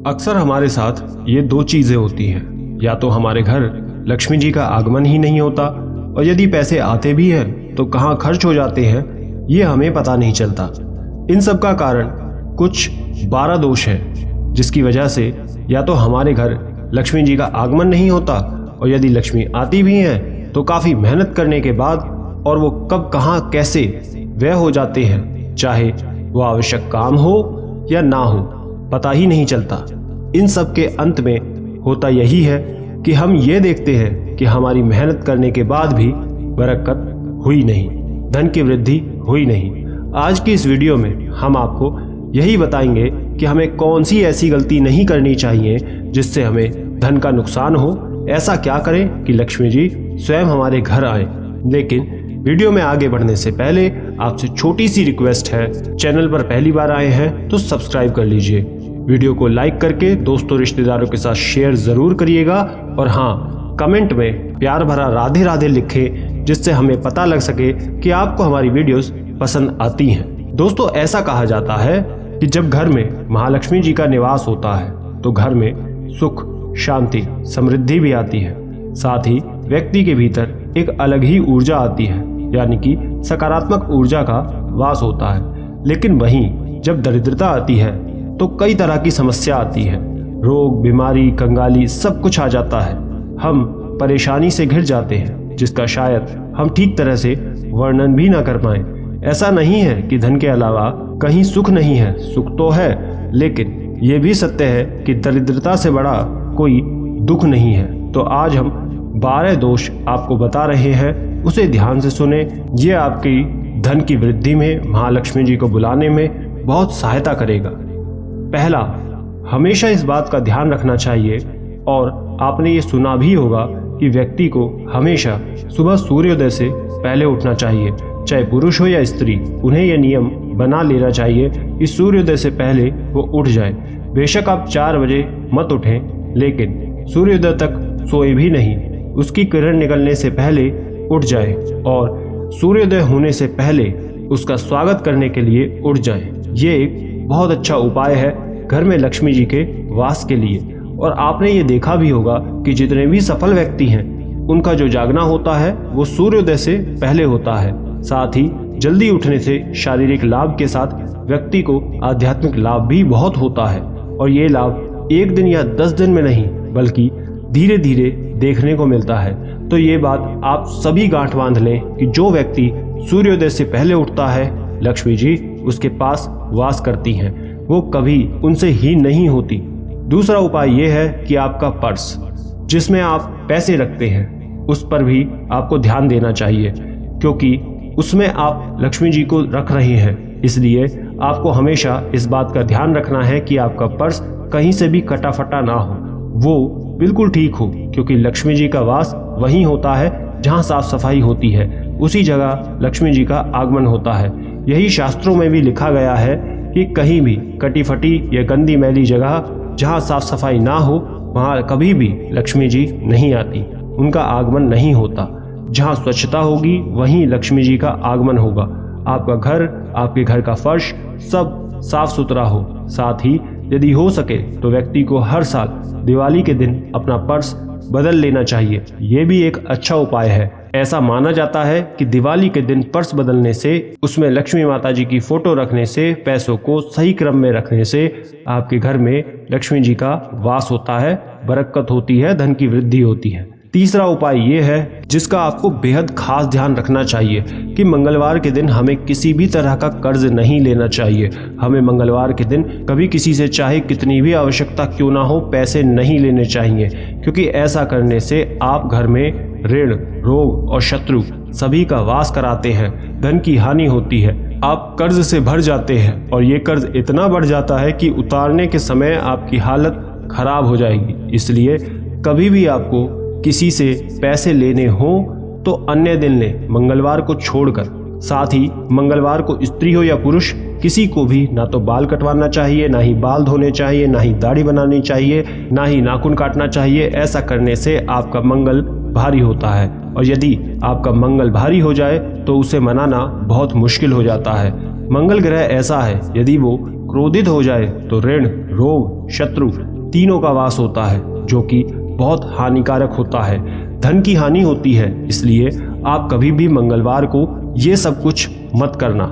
अक्सर हमारे साथ ये दो चीजें होती हैं, या तो हमारे घर लक्ष्मी जी का आगमन ही नहीं होता और यदि पैसे आते भी हैं तो कहाँ खर्च हो जाते हैं ये हमें पता नहीं चलता। इन सब का कारण कुछ 12 दोष हैं, जिसकी वजह से या तो हमारे घर लक्ष्मी जी का आगमन नहीं होता और यदि लक्ष्मी आती भी हैं तो काफ़ी मेहनत करने के बाद और वो कब कहाँ कैसे व्यय हो जाते हैं, चाहे वो आवश्यक काम हो या ना हो पता ही नहीं चलता। इन सब के अंत में होता यही है कि हम ये देखते हैं कि हमारी मेहनत करने के बाद भी बरकत हुई नहीं, धन की वृद्धि हुई नहीं। आज की इस वीडियो में हम आपको यही बताएंगे कि हमें कौन सी ऐसी गलती नहीं करनी चाहिए जिससे हमें धन का नुकसान हो। ऐसा क्या करें कि लक्ष्मी जी स्वयं हमारे घर आए। लेकिन वीडियो में आगे बढ़ने से पहले आपसे छोटी सी रिक्वेस्ट है, चैनल पर पहली बार आए हैं तो सब्सक्राइब कर लीजिए, वीडियो को लाइक करके दोस्तों रिश्तेदारों के साथ शेयर जरूर करिएगा और हाँ, कमेंट में प्यार भरा राधे राधे लिखें जिससे हमें पता लग सके कि आपको हमारी वीडियोस पसंद आती हैं। दोस्तों, ऐसा कहा जाता है कि जब घर में महालक्ष्मी जी का निवास होता है तो घर में सुख, शांति, समृद्धि भी आती है। साथ ही व्यक्ति के भीतर एक अलग ही ऊर्जा आती है, यानी कि सकारात्मक ऊर्जा का वास होता है। लेकिन वहीं जब दरिद्रता आती है तो कई तरह की समस्या आती है, रोग, बीमारी, कंगाली सब कुछ आ जाता है। हम परेशानी से घिर जाते हैं जिसका शायद हम ठीक तरह से वर्णन भी ना कर पाएं। ऐसा नहीं है कि धन के अलावा कहीं सुख नहीं है, सुख तो है, लेकिन ये भी सत्य है कि दरिद्रता से बड़ा कोई दुख नहीं है। तो आज हम 12 दोष आपको बता रहे हैं, उसे ध्यान से सुने। ये आपकी धन की वृद्धि में, महालक्ष्मी जी को बुलाने में बहुत सहायता करेगा। पहला, हमेशा इस बात का ध्यान रखना चाहिए और आपने ये सुना भी होगा कि व्यक्ति को हमेशा सुबह सूर्योदय से पहले उठना चाहिए, चाहे पुरुष हो या स्त्री। उन्हें यह नियम बना लेना चाहिए कि सूर्योदय से पहले वो उठ जाए। बेशक आप 4 बजे मत उठें, लेकिन सूर्योदय तक सोए भी नहीं, उसकी किरण निकलने से पहले उठ जाए और सूर्योदय होने से पहले उसका स्वागत करने के लिए उठ जाए। ये एक बहुत अच्छा उपाय है घर में लक्ष्मी जी के वास के लिए। और आपने ये देखा भी होगा कि जितने भी सफल व्यक्ति हैं उनका जो जागना होता है वो सूर्योदय से पहले होता है। साथ ही जल्दी उठने से शारीरिक लाभ के साथ व्यक्ति को आध्यात्मिक लाभ भी बहुत होता है, और ये लाभ 1 दिन या 10 दिन में नहीं बल्कि धीरे धीरे देखने को मिलता है। तो ये बात आप सभी गांठ बांध लें कि जो व्यक्ति सूर्योदय से पहले उठता है लक्ष्मी जी उसके पास वास करती हैं, वो कभी उनसे हीन नहीं होती। दूसरा उपाय ये है कि आपका पर्स जिसमें आप पैसे रखते हैं उस पर भी आपको ध्यान देना चाहिए, क्योंकि उसमें आप लक्ष्मी जी को रख रहे हैं। इसलिए आपको हमेशा इस बात का ध्यान रखना है कि आपका पर्स कहीं से भी कटा फटा ना हो, वो बिल्कुल ठीक हो, क्योंकि लक्ष्मी जी का वास वहीं होता है जहाँ साफ सफाई होती है, उसी जगह लक्ष्मी जी का आगमन होता है। यही शास्त्रों में भी लिखा गया है कि कहीं भी कटी फटी या गंदी मैली जगह जहाँ साफ सफाई ना हो वहाँ कभी भी लक्ष्मी जी नहीं आती, उनका आगमन नहीं होता। जहाँ स्वच्छता होगी वहीं लक्ष्मी जी का आगमन होगा। आपका घर, आपके घर का फर्श सब साफ सुथरा हो। साथ ही यदि हो सके तो व्यक्ति को हर साल दिवाली के दिन अपना पर्स बदल लेना चाहिए। ये भी एक अच्छा उपाय है। ऐसा माना जाता है कि दिवाली के दिन पर्स बदलने से, उसमें लक्ष्मी माता जी की फोटो रखने से, पैसों को सही क्रम में रखने से आपके घर में लक्ष्मी जी का वास होता है, बरकत होती है, धन की वृद्धि होती है। तीसरा उपाय ये है जिसका आपको बेहद खास ध्यान रखना चाहिए कि मंगलवार के दिन हमें किसी भी तरह का कर्ज नहीं लेना चाहिए। हमें मंगलवार के दिन कभी किसी से चाहे कितनी भी आवश्यकता क्यों ना हो पैसे नहीं लेने चाहिए, क्योंकि ऐसा करने से आप घर में ऋण, रोग और शत्रु सभी का वास कराते हैं, धन की हानि होती है, आप कर्ज से भर जाते हैं और ये कर्ज इतना बढ़ जाता है कि उतारने के समय आपकी हालत खराब हो जाएगी। इसलिए कभी भी आपको किसी से पैसे लेने हो तो अन्य दिन लें, मंगलवार को छोड़कर। साथ ही मंगलवार को स्त्री हो या पुरुष किसी को भी ना तो बाल कटवाना चाहिए, ना ही बाल धोने चाहिए, ना ही दाढ़ी बनानी चाहिए, ना ही नाखून काटना चाहिए। ऐसा करने से आपका मंगल भारी होता है, और यदि आपका मंगल भारी हो जाए तो उसे मनाना बहुत मुश्किल हो जाता है। मंगल ग्रह ऐसा है, यदि वो क्रोधित हो जाए तो ऋण, रोग, शत्रु तीनों का वास होता है, जो कि बहुत हानिकारक होता है। धन की हानि होती है, इसलिए आप कभी भी मंगलवार को ये सब कुछ मत करना।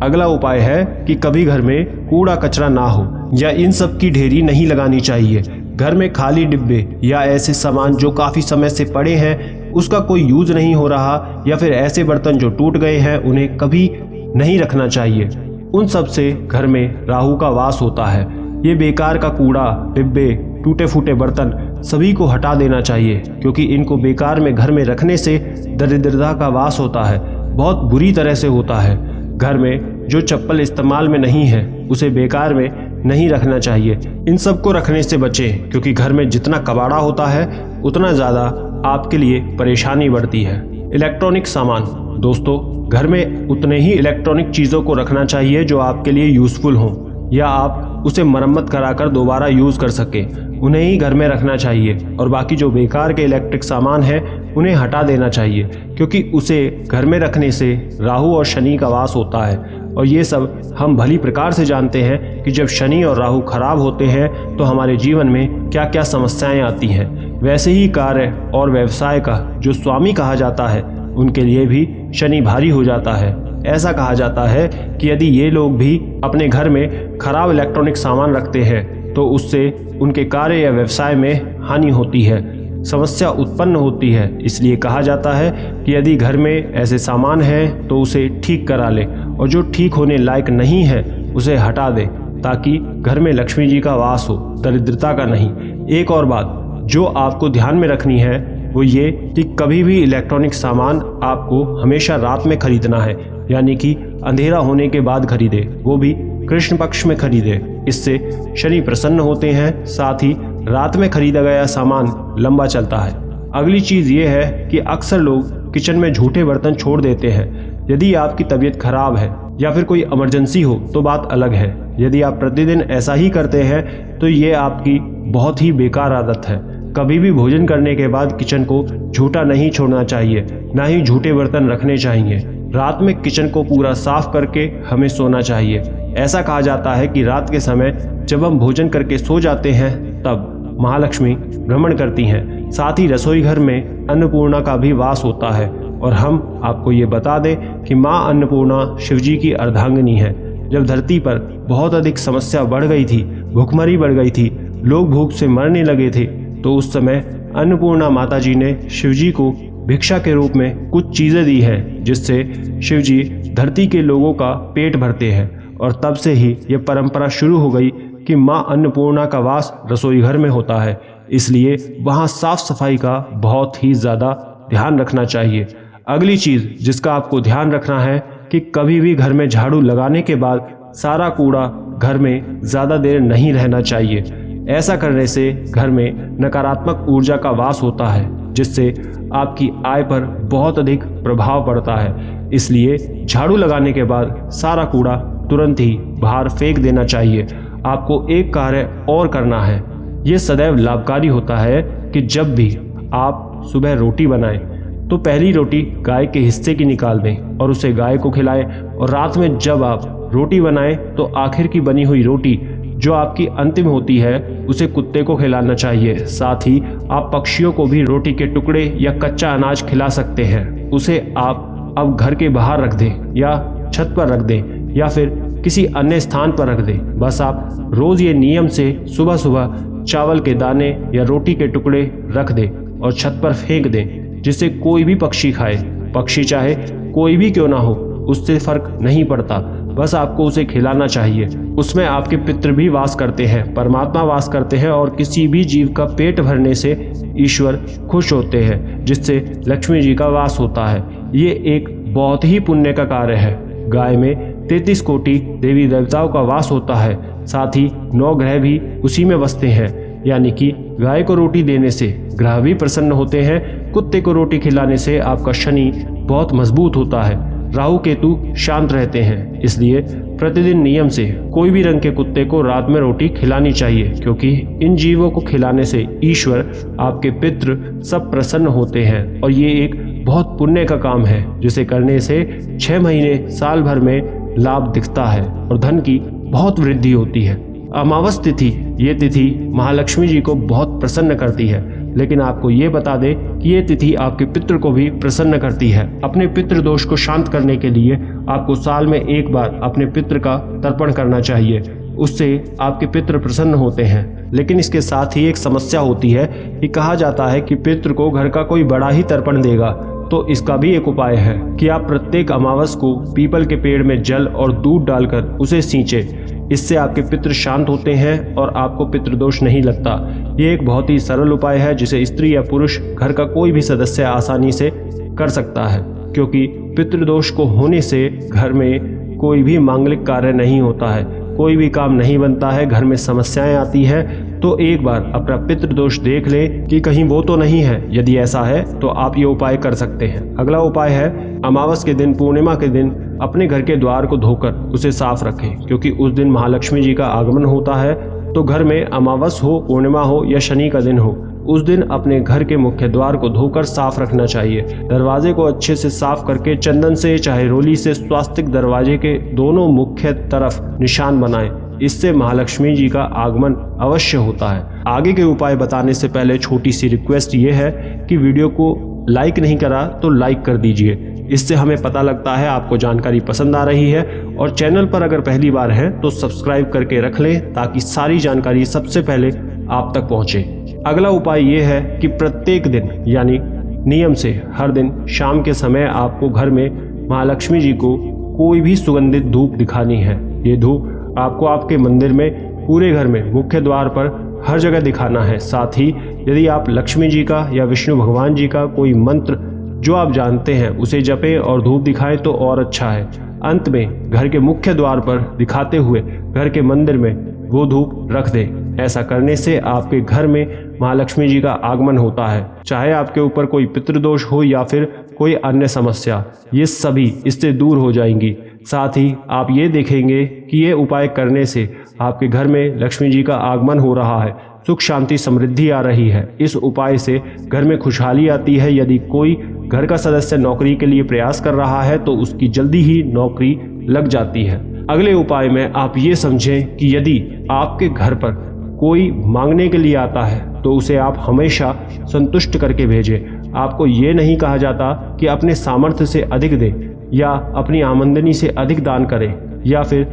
अगला उपाय है कि कभी घर में कूड़ा कचरा ना हो या इन सब की ढेरी नहीं लगानी चाहिए। घर में खाली डिब्बे या ऐसे सामान जो काफ़ी समय से पड़े हैं, उसका कोई यूज नहीं हो रहा, या फिर ऐसे बर्तन जो टूट गए हैं, उन्हें कभी नहीं रखना चाहिए। उन सब से घर में राहु का वास होता है। ये बेकार का कूड़ा, डिब्बे, टूटे फूटे बर्तन सभी को हटा देना चाहिए, क्योंकि इनको बेकार में घर में रखने से दरिद्रता का वास होता है, बहुत बुरी तरह से होता है। घर में जो चप्पल इस्तेमाल में नहीं है, उसे बेकार में नहीं रखना चाहिए। इन सब को रखने से बचें, क्योंकि घर में जितना कबाड़ा होता है उतना ज़्यादा आपके लिए परेशानी बढ़ती है। इलेक्ट्रॉनिक सामान, दोस्तों घर में उतने ही इलेक्ट्रॉनिक चीज़ों को रखना चाहिए जो आपके लिए यूज़फुल हों, या आप उसे मरम्मत कराकर दोबारा यूज़ कर सकें, उन्हें ही घर में रखना चाहिए। और बाकी जो बेकार के इलेक्ट्रिक सामान है उन्हें हटा देना चाहिए, क्योंकि उसे घर में रखने से राहु और शनि का वास होता है। और ये सब हम भली प्रकार से जानते हैं कि जब शनि और राहु खराब होते हैं तो हमारे जीवन में क्या क्या समस्याएं आती हैं। वैसे ही कार्य और व्यवसाय का जो स्वामी कहा जाता है, उनके लिए भी शनि भारी हो जाता है। ऐसा कहा जाता है कि यदि ये लोग भी अपने घर में खराब इलेक्ट्रॉनिक सामान रखते हैं तो उससे उनके कार्य या व्यवसाय में हानि होती है, समस्या उत्पन्न होती है। इसलिए कहा जाता है कि यदि घर में ऐसे सामान है तो उसे ठीक करा ले, और जो ठीक होने लायक नहीं है उसे हटा दे, ताकि घर में लक्ष्मी जी का वास हो, दरिद्रता का नहीं। एक और बात जो आपको ध्यान में रखनी है वो ये कि कभी भी इलेक्ट्रॉनिक सामान आपको हमेशा रात में खरीदना है, यानी कि अंधेरा होने के बाद खरीदे, वो भी कृष्ण पक्ष में खरीदे। इससे शनि प्रसन्न होते हैं, साथ ही रात में खरीदा गया सामान लंबा चलता है। अगली चीज़ ये है कि अक्सर लोग किचन में झूठे बर्तन छोड़ देते हैं। यदि आपकी तबीयत खराब है या फिर कोई इमरजेंसी हो तो बात अलग है। यदि आप प्रतिदिन ऐसा ही करते हैं तो ये आपकी बहुत ही बेकार आदत है। कभी भी भोजन करने के बाद किचन को झूठा नहीं छोड़ना चाहिए, ना ही झूठे बर्तन रखने चाहिए। रात में किचन को पूरा साफ करके हमें सोना चाहिए। ऐसा कहा जाता है कि रात के समय जब हम भोजन करके सो जाते हैं तब महालक्ष्मी भ्रमण करती हैं। साथ ही रसोई घर में अन्नपूर्णा का भी वास होता है। और हम आपको ये बता दें कि माँ अन्नपूर्णा शिवजी की अर्धांगिनी है। जब धरती पर बहुत अधिक समस्या बढ़ गई थी, भूखमरी बढ़ गई थी, लोग भूख से मरने लगे थे, तो उस समय अन्नपूर्णा माता जी ने शिवजी को भिक्षा के रूप में कुछ चीज़ें दी हैं, जिससे शिवजी धरती के लोगों का पेट भरते हैं। और तब से ही ये परंपरा शुरू हो गई कि माँ अन्नपूर्णा का वास रसोई घर में होता है। इसलिए वहाँ साफ सफाई का बहुत ही ज़्यादा ध्यान रखना चाहिए। अगली चीज़ जिसका आपको ध्यान रखना है कि कभी भी घर में झाड़ू लगाने के बाद सारा कूड़ा घर में ज़्यादा देर नहीं रहना चाहिए। ऐसा करने से घर में नकारात्मक ऊर्जा का वास होता है, जिससे आपकी आय पर बहुत अधिक प्रभाव पड़ता है। इसलिए झाड़ू लगाने के बाद सारा कूड़ा तुरंत ही बाहर फेंक देना चाहिए। आपको एक कार्य और करना है। ये सदैव लाभकारी होता है कि जब भी आप सुबह रोटी बनाएं तो पहली रोटी गाय के हिस्से की निकाल दें और उसे गाय को खिलाएं। और रात में जब आप रोटी बनाएं तो आखिर की बनी हुई रोटी जो आपकी अंतिम होती है उसे कुत्ते को खिलाना चाहिए। साथ ही आप पक्षियों को भी रोटी के टुकड़े या कच्चा अनाज खिला सकते हैं। उसे आप अब घर के बाहर रख दें या छत पर रख दें या फिर किसी अन्य स्थान पर रख दें। बस आप रोज ये नियम से सुबह सुबह चावल के दाने या रोटी के टुकड़े रख दें और छत पर फेंक दें, जिससे कोई भी पक्षी खाए। पक्षी चाहे कोई भी क्यों ना हो, उससे फर्क नहीं पड़ता, बस आपको उसे खिलाना चाहिए। उसमें आपके पितृ भी वास करते हैं, परमात्मा वास करते हैं, और किसी भी जीव का पेट भरने से ईश्वर खुश होते हैं, जिससे लक्ष्मी जी का वास होता है। ये एक बहुत ही पुण्य का कार्य है। गाय में 33 कोटि देवी देवताओं का वास होता है, साथ ही 9 ग्रह भी उसी में बसते हैं। यानी कि गाय को रोटी देने से ग्रह भी प्रसन्न होते हैं, कुत्ते को रोटी खिलाने से आपका शनि बहुत मजबूत होता है, राहु केतु शांत रहते हैं। इसलिए प्रतिदिन नियम से कोई भी रंग के कुत्ते को रात में रोटी खिलानी चाहिए, क्योंकि इन जीवों को खिलाने से ईश्वर, आपके पितृ सब प्रसन्न होते हैं। और ये एक बहुत पुण्य का काम है, जिसे करने से 6 महीने साल भर में लाभ दिखता है और धन की बहुत वृद्धि होती है। अमावस तिथि, ये तिथि महालक्ष्मी जी को बहुत प्रसन्न करती है, लेकिन आपको ये बता दें कि ये तिथि आपके पितृ को भी प्रसन्न करती है। अपने पितृ दोष को शांत करने के लिए आपको साल में एक बार अपने पितृ का तर्पण करना चाहिए, उससे आपके पितृ प्रसन्न होते हैं। लेकिन इसके साथ ही एक समस्या होती है कि कहा जाता है कि पितृ को घर का कोई बड़ा ही तर्पण देगा, तो इसका भी एक उपाय है कि आप प्रत्येक अमावस को पीपल के पेड़ में जल और दूध डालकर उसे सींचें। इससे आपके पितृ शांत होते हैं और आपको पितृदोष नहीं लगता। ये एक बहुत ही सरल उपाय है जिसे स्त्री या पुरुष घर का कोई भी सदस्य आसानी से कर सकता है, क्योंकि पितृदोष को होने से घर में कोई भी मांगलिक कार्य नहीं होता है, कोई भी काम नहीं बनता है, घर में समस्याएं आती हैं। तो एक बार अपना पितृदोष देख लें कि कहीं वो तो नहीं है। यदि ऐसा है तो आप ये उपाय कर सकते हैं। अगला उपाय है, अमावस के दिन, पूर्णिमा के दिन अपने घर के द्वार को धोकर उसे साफ रखें, क्योंकि उस दिन महालक्ष्मी जी का आगमन होता है। तो घर में अमावस हो, पूर्णिमा हो या शनि का दिन हो, उस दिन अपने घर के मुख्य द्वार को धोकर साफ रखना चाहिए। दरवाजे को अच्छे से साफ करके चंदन से चाहे रोली से स्वास्तिक दरवाजे के दोनों मुख्य तरफ निशान बनाएं। इससे महालक्ष्मी जी का आगमन अवश्य होता है। आगे के उपाय बताने से पहले छोटी सी रिक्वेस्ट ये है कि वीडियो को लाइक नहीं करा तो लाइक कर दीजिए, इससे हमें पता लगता है आपको जानकारी पसंद आ रही है। और चैनल पर अगर पहली बार है तो सब्सक्राइब करके रख लें, ताकि सारी जानकारी सबसे पहले आप तक पहुंचे। अगला उपाय ये है कि प्रत्येक दिन यानी नियम से हर दिन शाम के समय आपको घर में महालक्ष्मी जी को कोई भी सुगंधित धूप दिखानी है। ये धूप आपको आपके मंदिर में, पूरे घर में, मुख्य द्वार पर हर जगह दिखाना है। साथ ही यदि आप लक्ष्मी जी का या विष्णु भगवान जी का कोई मंत्र जो आप जानते हैं उसे जपें और धूप दिखाएं तो और अच्छा है। अंत में घर के मुख्य द्वार पर दिखाते हुए घर के मंदिर में वो धूप रख दें। ऐसा करने से आपके घर में महालक्ष्मी जी का आगमन होता है। चाहे आपके ऊपर कोई पितृदोष हो या फिर कोई अन्य समस्या, ये सभी इससे दूर हो जाएंगी। साथ ही आप ये देखेंगे कि ये उपाय करने से आपके घर में लक्ष्मी जी का आगमन हो रहा है, सुख शांति समृद्धि आ रही है। इस उपाय से घर में खुशहाली आती है। यदि कोई घर का सदस्य नौकरी के लिए प्रयास कर रहा है तो उसकी जल्दी ही नौकरी लग जाती है। अगले उपाय में आप ये समझें कि यदि आपके घर पर कोई मांगने के लिए आता है तो उसे आप हमेशा संतुष्ट करके भेजें। आपको ये नहीं कहा जाता कि अपने सामर्थ्य से अधिक दें या अपनी आमदनी से अधिक दान करें, या फिर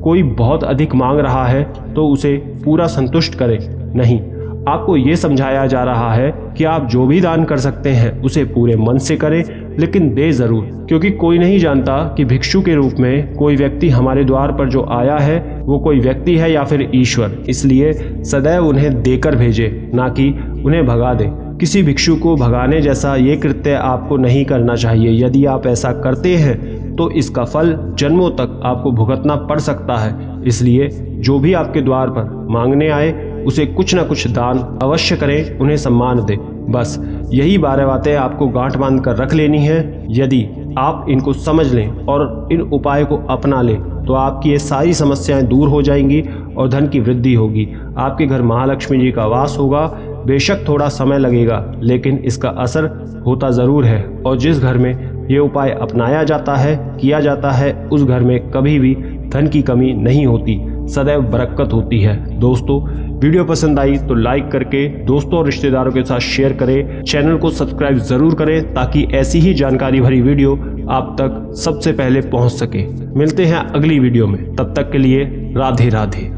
कोई बहुत अधिक मांग रहा है तो उसे पूरा संतुष्ट करें। नहीं, आपको ये समझाया जा रहा है कि आप जो भी दान कर सकते हैं उसे पूरे मन से करें, लेकिन दे जरूर, क्योंकि कोई नहीं जानता कि भिक्षु के रूप में कोई व्यक्ति हमारे द्वार पर जो आया है वो कोई व्यक्ति है या फिर ईश्वर। इसलिए सदैव उन्हें देकर भेजे, ना कि उन्हें भगा दे। किसी भिक्षु को भगाने जैसा ये कृत्य आपको नहीं करना चाहिए। यदि आप ऐसा करते हैं तो इसका फल जन्मों तक आपको भुगतना पड़ सकता है। इसलिए जो भी आपके द्वार पर मांगने आए उसे कुछ न कुछ दान अवश्य करें, उन्हें सम्मान दें। बस यही 12 बातें आपको गांठ बांध कर रख लेनी है। यदि आप इनको समझ लें और इन उपायों को अपना लें तो आपकी ये सारी समस्याएं दूर हो जाएंगी और धन की वृद्धि होगी। आपके घर महालक्ष्मी जी का वास होगा। बेशक थोड़ा समय लगेगा, लेकिन इसका असर होता ज़रूर है। और जिस घर में ये उपाय अपनाया जाता है, किया जाता है, उस घर में कभी भी धन की कमी नहीं होती, सदैव बरकत होती है। दोस्तों, वीडियो पसंद आई तो लाइक करके दोस्तों और रिश्तेदारों के साथ शेयर करें। चैनल को सब्सक्राइब जरूर करें ताकि ऐसी ही जानकारी भरी वीडियो आप तक सबसे पहले पहुंच सके। मिलते हैं अगली वीडियो में, तब तक के लिए राधे राधे।